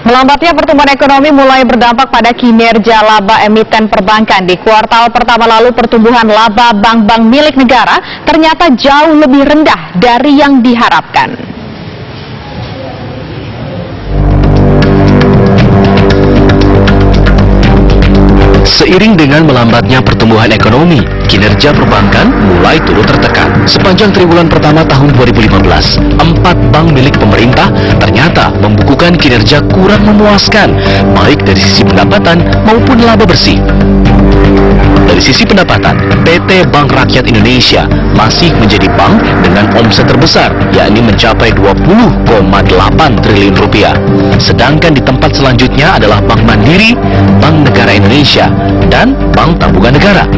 Melambatnya pertumbuhan ekonomi mulai berdampak pada kinerja laba emiten perbankan. Di kuartal pertama lalu, pertumbuhan laba bank-bank milik negara ternyata jauh lebih rendah dari yang diharapkan. Seiring dengan melambatnya pertumbuhan ekonomi, kinerja perbankan mulai turut tertekan. Sepanjang triwulan pertama tahun 2015, 4 bank milik pemerintah ternyata membukukan kinerja kurang memuaskan, baik dari sisi pendapatan maupun laba bersih. Dari sisi pendapatan, PT Bank Rakyat Indonesia masih menjadi bank dengan omset terbesar, yakni mencapai 20,8 triliun rupiah. Sedangkan di tempat selanjutnya adalah Bank Mandiri, Bank Negara Indonesia, dan Bank Tabungan Negara.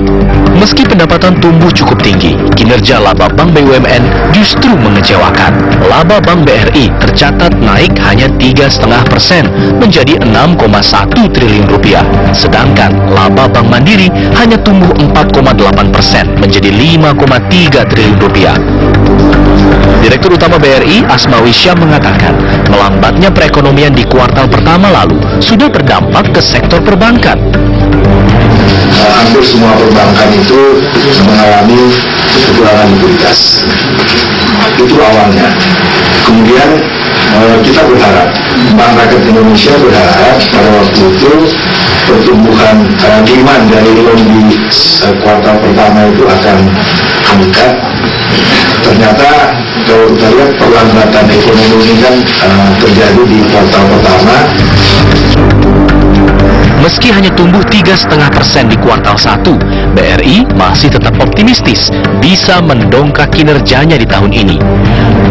Meski pendapatan tumbuh cukup tinggi, kinerja laba Bank BUMN justru mengecewakan. Laba Bank BRI tercatat naik hanya 3,5% menjadi 6,1 triliun rupiah. Sedangkan laba Bank Mandiri hanya tumbuh 4,8% menjadi 5,3 triliun rupiah. Direktur Utama BRI, Asmawi Syam mengatakan, melambatnya perekonomian di kuartal pertama lalu sudah berdampak ke sektor perbankan. Hampir semua perbankan itu mengalami kekurangan likuiditas. Itu awalnya. Kemudian kita berharap, Bank Rakyat Indonesia berharap pada waktu itu pertumbuhan demand dari loan di kuartal pertama itu akan meningkat. Ternyata kalau kita lihat perlambatan ekonomi ini kan terjadi di kuartal pertama. Meski hanya tumbuh 3,5% di kuartal 1, BRI masih tetap optimistis bisa mendongkrak kinerjanya di tahun ini.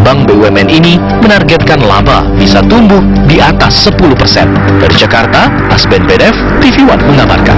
Bank BUMN ini menargetkan laba bisa tumbuh di atas 10%. Dari Jakarta, Asben Bedef, TV One mengabarkan.